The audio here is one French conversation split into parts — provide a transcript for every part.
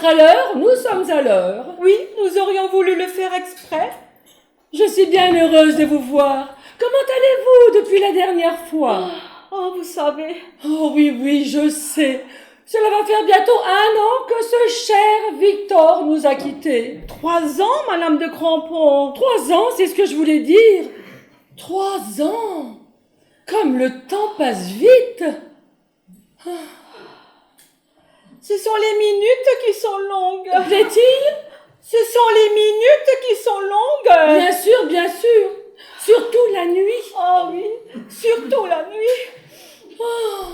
à l'heure, nous sommes à l'heure. Oui, nous aurions voulu le faire exprès. Je suis bien heureuse de vous voir. Comment allez-vous depuis la dernière fois? Oh, vous savez. Oh oui, je sais. Cela va faire bientôt 1 an que ce cher Victor nous a quittés. 3 ans, Madame de Crampon. 3 ans, c'est ce que je voulais dire. 3 ans. Comme le temps passe vite. Ce sont les minutes qui sont longues. Plaît-il? Ce sont les minutes qui sont longues. Bien sûr. Surtout la nuit. Oh oui, surtout la nuit. Oh,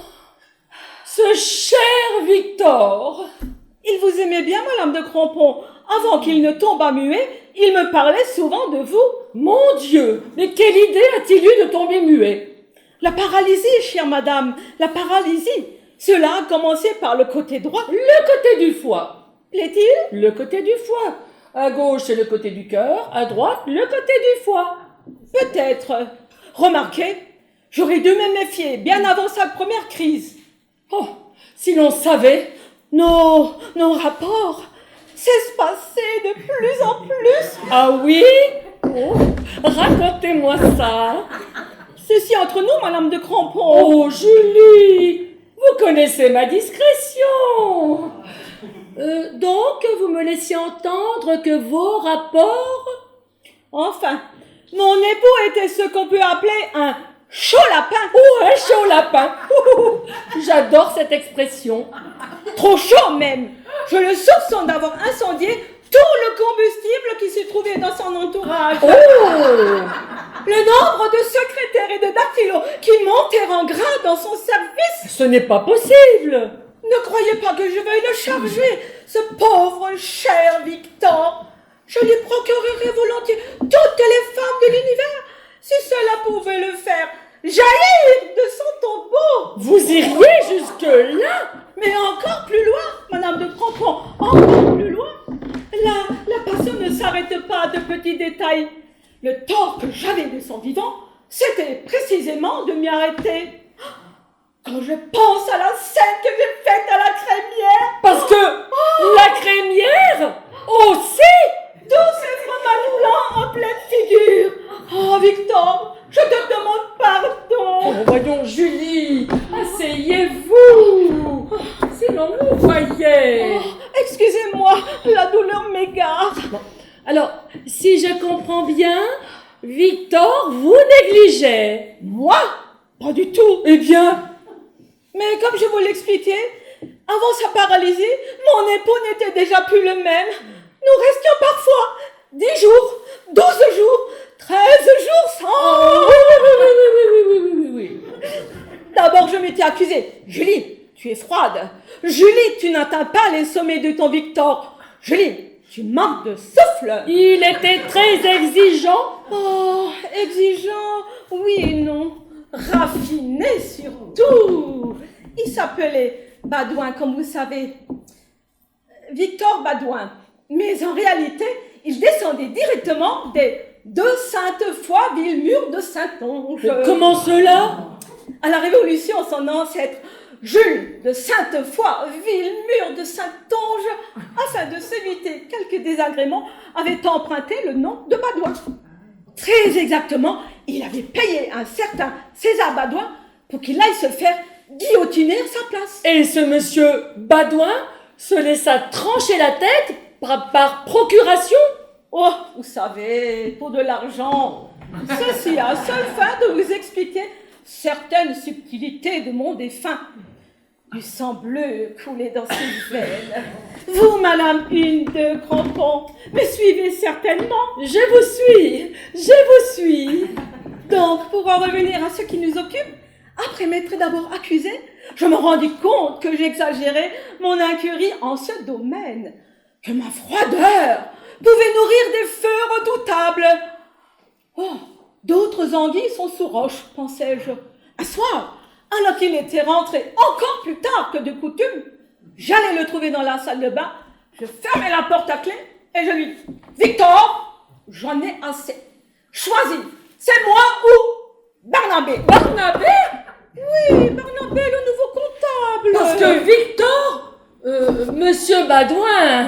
ce cher Victor. Il vous aimait bien, Madame de Crampon. Avant qu'il ne tombât muet, il me parlait souvent de vous. Mon Dieu, mais quelle idée a-t-il eu de tomber muet? La paralysie, chère madame, la paralysie. Cela a commencé par le côté droit. Le côté du foie. Plaît-il? Le côté du foie. À gauche, c'est le côté du cœur. À droite, le côté du foie. Peut-être. Remarquez, j'aurais dû me méfier bien avant sa première crise. Oh, si l'on savait. Nos rapports s'espaçaient de plus en plus. Ah oui? Oh, racontez-moi ça. Ceci entre nous, Madame de Crampon. Oh, Julie, vous connaissez ma discrétion. Donc, vous me laissiez entendre que vos rapports... Enfin, mon époux était ce qu'on peut appeler un chaud lapin. Oh, un chaud lapin. J'adore cette expression. Trop chaud même. Je le soupçonne d'avoir incendié tout le combustible qui se trouvait dans son entourage. Oh! Le nombre de secrétaires et de dactylos qui montèrent en grade dans son service. Ce n'est pas possible. Ne croyez pas que je veuille le charger, ce pauvre cher Victor. Je lui procurerais volontiers toutes les femmes de l'univers, si cela pouvait le faire jaillir de son tombeau. Vous iriez jusque-là? Mais encore plus loin, Madame de Crampon, encore plus loin. La passion ne s'arrête pas de petits détails. Le tort que j'avais de son vivant, c'était précisément de m'y arrêter. Quand je pense à la scène que j'ai faite à la crémière. Parce que la crémière aussi. Tous ces fromages blancs en pleine figure. Oh, Victor, je te demande pardon. Oh, voyons, Julie, asseyez-vous. Si l'on nous voyait. Oh, excusez-moi, la douleur m'égare. Bon. Alors, si je comprends bien, Victor vous négligeait. Moi? Pas du tout. Eh bien, mais comme je vous l'expliquais, avant sa paralysie, mon époux n'était déjà plus le même. Nous restions parfois 10 jours, 12 jours, 13 jours sans... Oh, oui. D'abord, je m'étais accusée. Julie, tu es froide. Julie, tu n'atteins pas les sommets de ton Victor. Julie, tu manques de souffle. Il était très exigeant. Oh, exigeant, oui et non. Raffiné surtout. Il s'appelait Badouin, comme vous savez. Victor Badouin. Mais en réalité, il descendait directement des 2 Sainte-Foy, Villemur de Saintonge. Comment cela? À la Révolution, son ancêtre, Jules de Sainte-Foy, Villemur de Saintonge, afin de s'éviter quelques désagréments, avait emprunté le nom de Badouin. Très exactement, il avait payé un certain César Badouin pour qu'il aille se faire guillotiner à sa place. Et ce monsieur Badouin se laissa trancher la tête par procuration? Oh, vous savez, pour de l'argent. Ceci a seule fin de vous expliquer certaines subtilités de mon défunt. Du sang bleu coulait dans ses veines. Vous, Madame Une de Crampon, me suivez certainement. Je vous suis. Donc, pour en revenir à ce qui nous occupe, après m'être d'abord accusée, je me rendis compte que j'exagérais mon incurie en ce domaine, que ma froideur pouvait nourrir des feux redoutables. Oh, d'autres anguilles sont sous roche, pensais-je. Un soir, alors qu'il était rentré encore plus tard que de coutume, j'allais le trouver dans la salle de bain, je fermais la porte à clé et je lui dis « Victor, j'en ai assez. Choisis, c'est moi ou Barnabé. » Barnabé? Oui, Barnabé, le nouveau comptable. Parce que Victor Monsieur Badouin.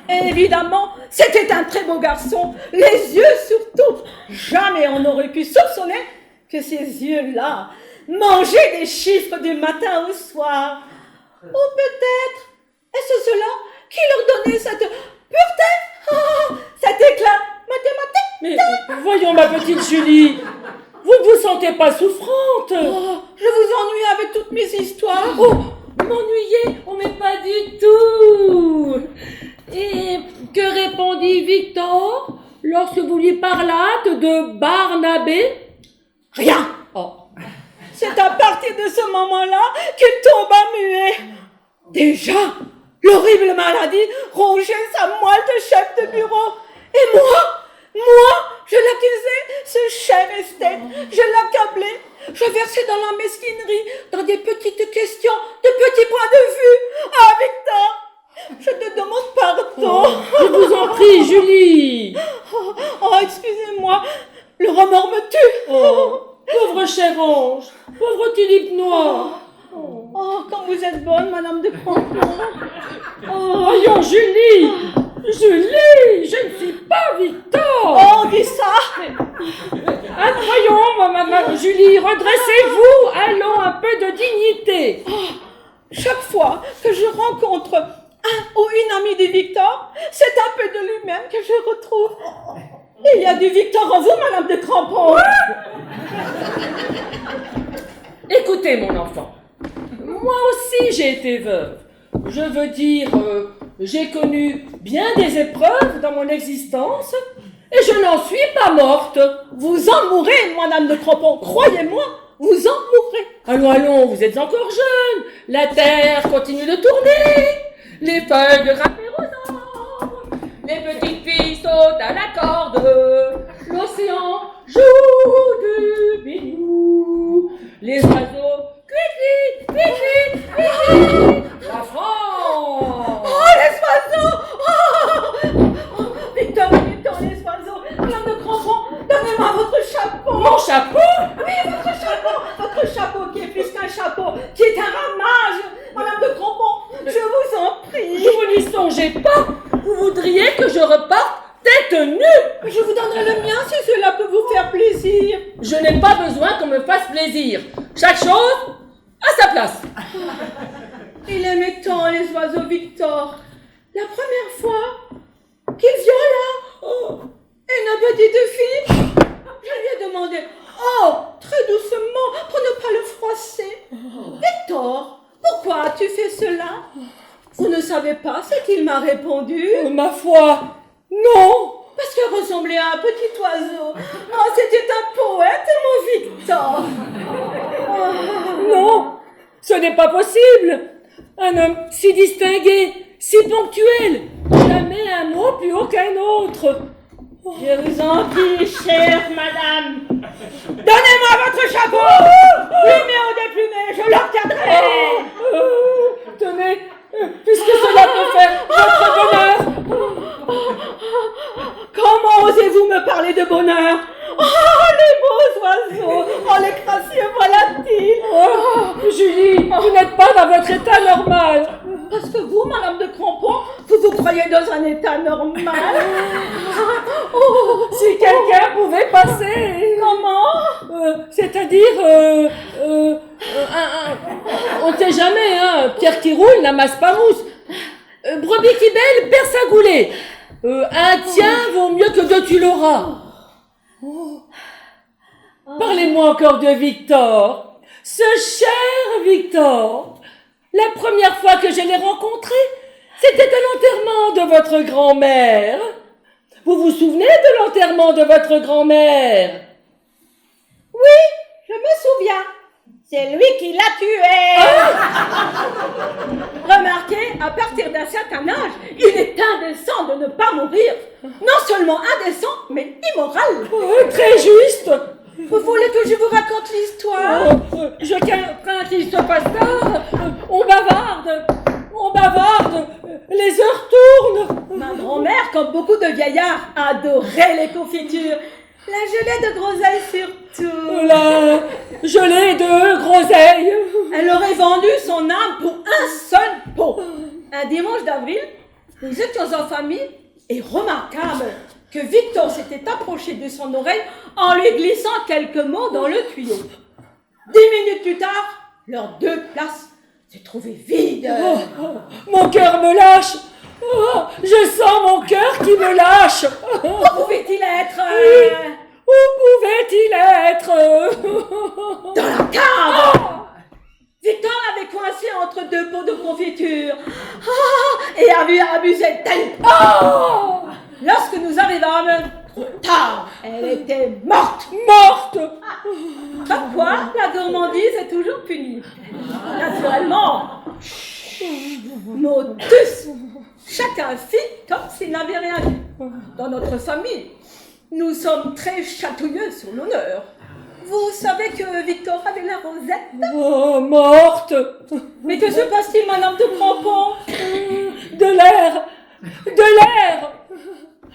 Évidemment, c'était un très beau garçon, les yeux surtout. Jamais on n'aurait pu soupçonner que ces yeux-là mangeaient des chiffres du matin au soir. Ou peut-être, est-ce cela qui leur donnait cette pureté, cet éclat mathématique? Mais voyons, ma petite Julie, vous ne vous sentez pas souffrante? Oh, je vous ennuie avec toutes mes histoires. Oh, m'ennuyer, on n'est pas du tout. Et que répondit Victor lorsque vous lui parlâtes de Barnabé? Rien. Oh. C'est à partir de ce moment-là qu'il tomba muet. Déjà, l'horrible maladie rongeait sa moelle de chef de bureau. Et moi, je l'accusais, ce cher esthète, je l'accablais, je versais dans la mesquinerie, dans des petites questions, de petits points de vue. Ah, Victor, je te demande pardon. Je vous en prie, Julie. Oh, excusez-moi, le remords me tue. Oh, pauvre chère ange, pauvre tulipe noire. Oh, quand vous êtes bonne, Madame de Crampon. Oh, Voyons, Julie, je ne suis pas Victor. Oh, on dit ça. Ah, voyons, Julie, redressez-vous, allons, un peu de dignité. Chaque fois que je rencontre un ou une amie de Victor, c'est un peu de lui-même que je retrouve. Il y a du Victor en vous, Madame de Crampon. Écoutez, mon enfant, moi aussi j'ai été veuve. Je veux dire, j'ai connu bien des épreuves dans mon existence et je n'en suis pas morte. Vous en mourrez, Madame de Crampon, croyez-moi, vous en mourrez. Allons, vous êtes encore jeune. La terre continue de tourner. Les feuilles de grimper aux arbres. Les petites filles sautent à la corde. L'océan joue du bidou. Les oiseaux cuit, la France. Oh, les oiseaux. Oh, Victor, les oiseaux. Madame de Crampon, donnez-moi votre chapeau. Mon chapeau? Oui, votre chapeau qui est plus qu'un chapeau, qui est un ramage. Madame de Crampon, je vous en prie. Vous n'y songez pas. Vous voudriez que je reparte tête nue. Je vous donnerai le mien si cela peut vous faire plaisir. Je n'ai pas besoin qu'on me fasse plaisir. Chaque chose à sa place. Il aimait tant les oiseaux, Victor. La première fois qu'il viola une petite fille, je lui ai demandé, très doucement, pour ne pas le froisser. Victor, pourquoi as-tu fait cela? Vous ne savez pas ce qu'il m'a répondu? Ma foi, non. Parce qu'elle ressemblait à un petit oiseau. Oh, c'était un poète, mon Victor. Non, ce n'est pas possible. Un homme si distingué, si ponctuel, jamais un mot plus haut qu'un autre. Je vous en prie, chère madame. Donnez-moi votre chapeau. Plumé ou déplumé, je l'obtiendrai. Tenez, puisque cela peut faire votre bonheur. Comment osez-vous me parler de bonheur? Oh, les beaux oiseaux. Oh, les gracieux volatiles. Oh, Julie, vous n'êtes pas dans votre état normal. Parce que vous, Madame de Crampon, vous croyez dans un état normal? Si quelqu'un pouvait passer. Comment? C'est-à-dire, on ne sait jamais, hein. Pierre qui roule n'amasse pas mousse. Brebis qui belle, perd sa goulée. Un tien vaut mieux que deux tu l'auras. Parlez-moi encore de Victor. Ce cher Victor. La première fois que je l'ai rencontré, c'était à l'enterrement de votre grand-mère. Vous vous souvenez de l'enterrement de votre grand-mère? Oui, je me souviens. C'est lui qui l'a tué. Remarquez, à partir d'un certain âge, il est indécent de ne pas mourir. Non seulement indécent, mais immoral. Très juste. Vous voulez que je vous raconte l'histoire? Je crains qu'il se passe tard. On bavarde. Les heures tournent. Ma grand-mère, comme beaucoup de vieillards, adorait les confitures. La gelée de groseille surtout. La gelée de groseille. Elle aurait vendu son âme pour un seul pot. Un dimanche d'avril, nous étions en famille et remarquable que Victor s'était approché de son oreille en lui glissant quelques mots dans le tuyau. 10 minutes plus tard, leurs 2 places se trouvaient vides. Mon cœur me lâche. Je sens mon cœur qui me lâche. Où pouvait-il être? Où pouvait-il être? Dans la cave. Victor l'avait coincé entre 2 pots de confiture et avait abusé d'elle. Lorsque nous arrivâmes, trop tard, elle était morte. Morte. Comme quoi, la gourmandise est toujours punie. Naturellement. Motus. Chacun fit comme s'il n'avait rien vu. Dans notre famille, nous sommes très chatouilleux sur l'honneur. Vous savez que Victor avait la rosette? Morte. Mais que se passe-t-il, madame de Crampon? De l'air. De l'air.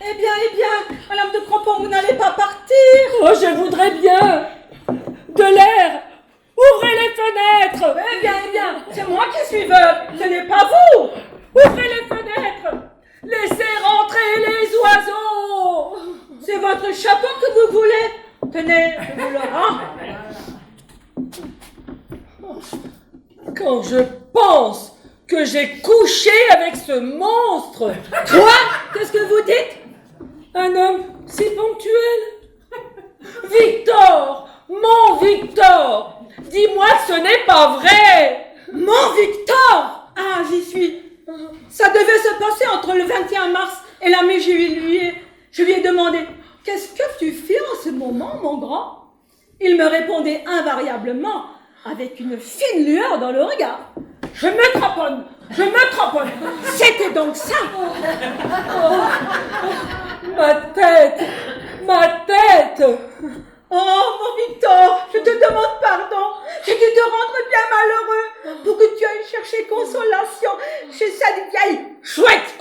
Eh bien, madame de Crampon, vous n'allez pas partir. Je voudrais bien. De l'air. Ouvrez les fenêtres. Eh bien, c'est moi qui suis veuve, ce n'est pas vous. Ouvrez les fenêtres. Laissez rentrer les oiseaux. C'est votre chapeau que vous voulez. Tenez, je vous le rends. Quand je pense que j'ai couché avec ce monstre. Quoi? Qu'est-ce que vous dites? Un homme si ponctuel. Victor, mon Victor, dis-moi que ce n'est pas vrai. Mon Victor! Ah, j'y suis. Ça devait se passer entre le 21 mars et la mi-juillet. Je lui ai demandé, qu'est-ce que tu fais en ce moment, mon grand? Il me répondait invariablement, avec une fine lueur dans le regard. Je me cramponne. C'était donc ça. Ma tête. Oh, mon Victor, je te demande pardon. J'ai dû te rendre bien malheureux pour que tu ailles chercher consolation chez cette vieille chouette.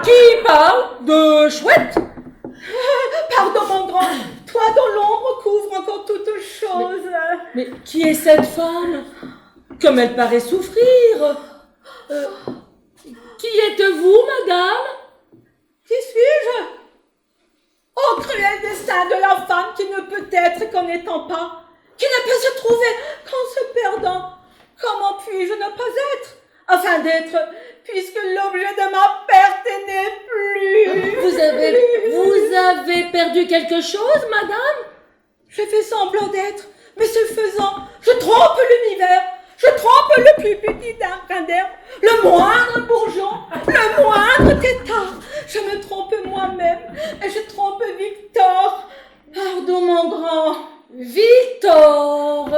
Qui parle de chouette? Pardon, mon grand, toi dont l'ombre couvre encore toute chose. Mais qui est cette femme? Comme elle paraît souffrir. Qui êtes-vous, madame? Qui suis-je? Oh, cruel destin de la femme qui ne peut être qu'en n'étant pas, qui ne peut se trouver qu'en se perdant. Comment puis-je ne pas être, afin d'être, puisque l'objet de ma perte n'est plus? Vous avez perdu quelque chose, madame? Je fais semblant d'être, mais ce faisant, je trompe l'univers, je trompe le plus petit brin d'herbe, le moindre bourgeon, le moindre tétard. Je me trompe moi-même et je trompe Victor. Pardon, mon grand. Victor.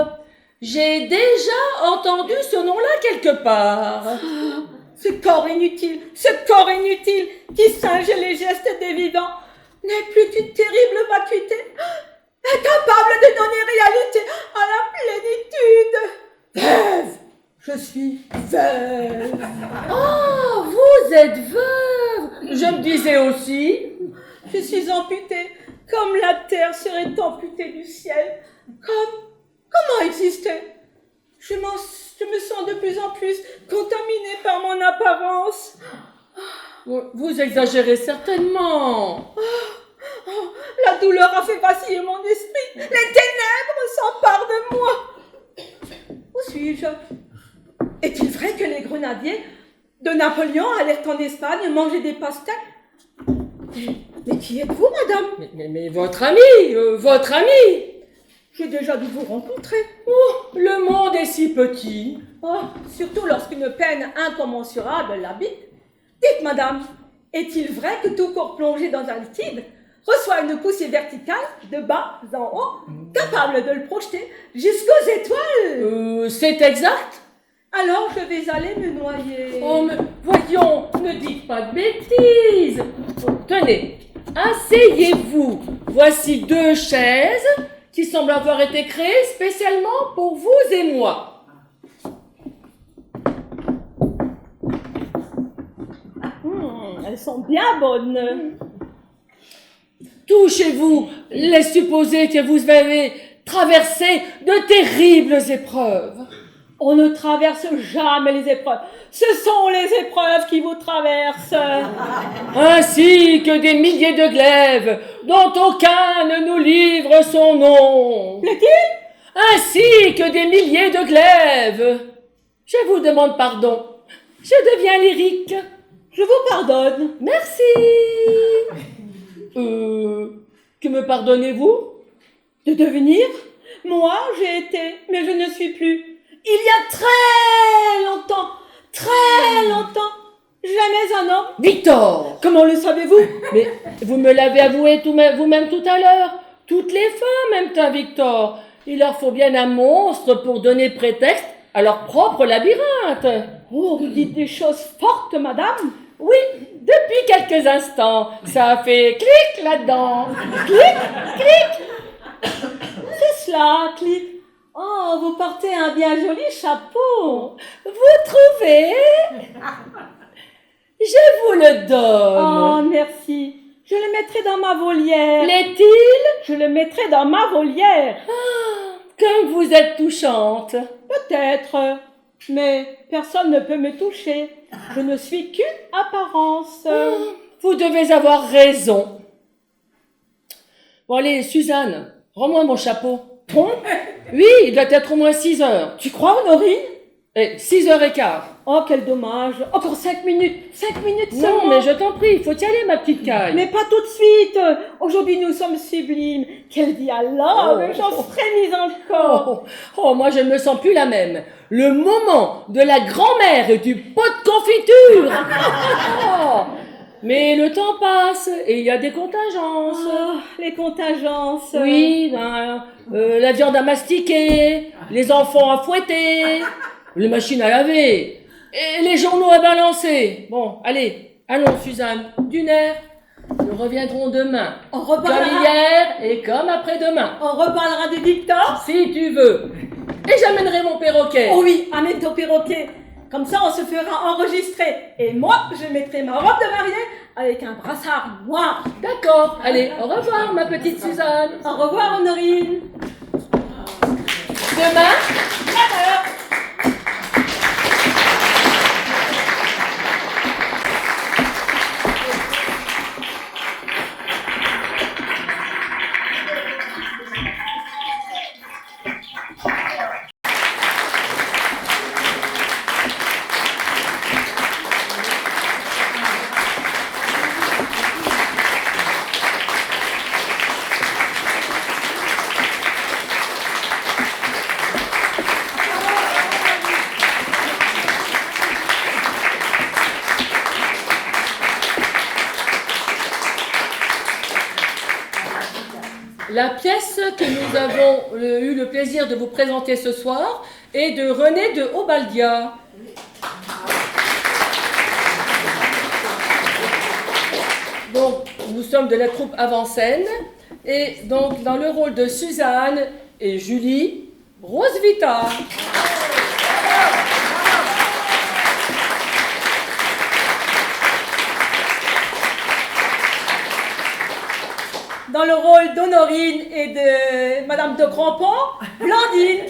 J'ai déjà entendu ce nom-là quelque part. Ce corps inutile qui singe les gestes des vivants n'est plus qu'une terrible vacuité, incapable de donner réalité à la plénitude. Veuve! Je suis veuve. Oh, vous êtes veuve. Je me disais aussi. Je suis amputée, comme la terre serait amputée du ciel. Comment exister? Je me sens de plus en plus contaminée par mon apparence. Vous exagérez certainement. La douleur a fait vaciller mon esprit. Les ténèbres s'emparent de moi. Où suis-je? Est-il vrai que les grenadiers de Napoléon allèrent en Espagne manger des pastèques? Mais qui êtes-vous, madame? Mais votre ami. J'ai déjà dû vous rencontrer. Oh, le monde est si petit. Oh, surtout lorsqu'une peine incommensurable l'habite. Dites, madame, est-il vrai que tout corps plongé dans un liquide reçoit une poussée verticale de bas en haut, capable de le projeter jusqu'aux étoiles? C'est exact. Alors je vais aller me noyer. Oh, mais voyons, ne dites pas de bêtises. Tenez, asseyez-vous. Voici 2 chaises qui semblent avoir été créées spécialement pour vous et moi. Elles sont bien bonnes. Tout chez vous laisse supposer que vous avez traversé de terribles épreuves. On ne traverse jamais les épreuves. Ce sont les épreuves qui vous traversent. Ainsi que des milliers de glaives dont aucun ne nous livre son nom. Plaît-il? Ainsi que des milliers de glaives. Je vous demande pardon. Je deviens lyrique. Je vous pardonne. Merci. Que me pardonnez-vous? De devenir? Moi, j'ai été, mais je ne suis plus. Il y a très longtemps, jamais un homme. Victor! Comment le savez-vous? Mais vous me l'avez avoué vous-même tout à l'heure. Toutes les femmes aiment un Victor. Il leur faut bien un monstre pour donner prétexte à leur propre labyrinthe. Oh, vous dites des choses fortes, madame. Oui, depuis quelques instants, ça a fait clic là-dedans. Clic. C'est cela, clic. Oh, vous portez un bien joli chapeau. Vous trouvez? Je vous le donne. Oh, merci. Je le mettrai dans ma volière. Plaît-il? Je le mettrai dans ma volière. Ah, comme vous êtes touchante. Peut-être, mais personne ne peut me toucher. Je ne suis qu'une apparence. Vous devez avoir raison. Bon allez, Suzanne, rends-moi mon chapeau. Ton? Oui, il doit être au moins 6 heures. Tu crois, Honorine? 6h15. Oh, quel dommage. Encore 5 minutes. 5 minutes seulement. Non, mais je t'en prie, il faut y aller, ma petite caille. Mais pas tout de suite. Aujourd'hui, nous sommes sublimes. Quel dialogue. J'en serais mise encore. Moi, je ne me sens plus la même. Le moment de la grand-mère et du pot de confiture. Mais le temps passe et il y a des contingences. Oh, les contingences. Oui, la viande à mastiquer, les enfants à fouetter, les machines à laver, et les journaux à balancer. Bon, allez, allons Suzanne, d'une air. Nous reviendrons demain. On reparlera. Comme hier et comme après-demain. On reparlera de Victor. Si tu veux. Et j'amènerai mon perroquet. Oh oui, amène ton perroquet. Comme ça, on se fera enregistrer. Et moi, je mettrai ma robe de mariée avec un brassard noir. D'accord. Allez, au revoir, ma petite Suzanne. Au revoir, Honorine. Demain, la pièce que nous avons eu le plaisir de vous présenter ce soir est de René de Obaldia. Donc, nous sommes de la troupe Avant-Scène et donc dans le rôle de Suzanne et Julie, Roswitha. Dans le rôle d'Honorine et de Madame de Crampon, Blandine.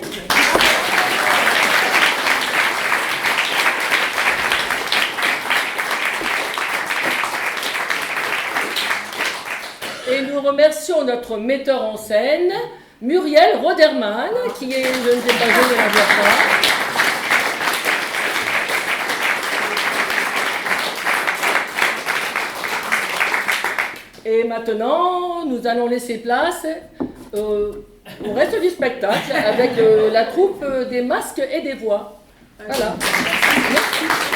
Et nous remercions notre metteur en scène, Muriel Roderman, qui est, je ne sais pas, je ne la vois pas. Et maintenant, nous allons laisser place au reste du spectacle avec la troupe des masques et des voix. Voilà. Merci.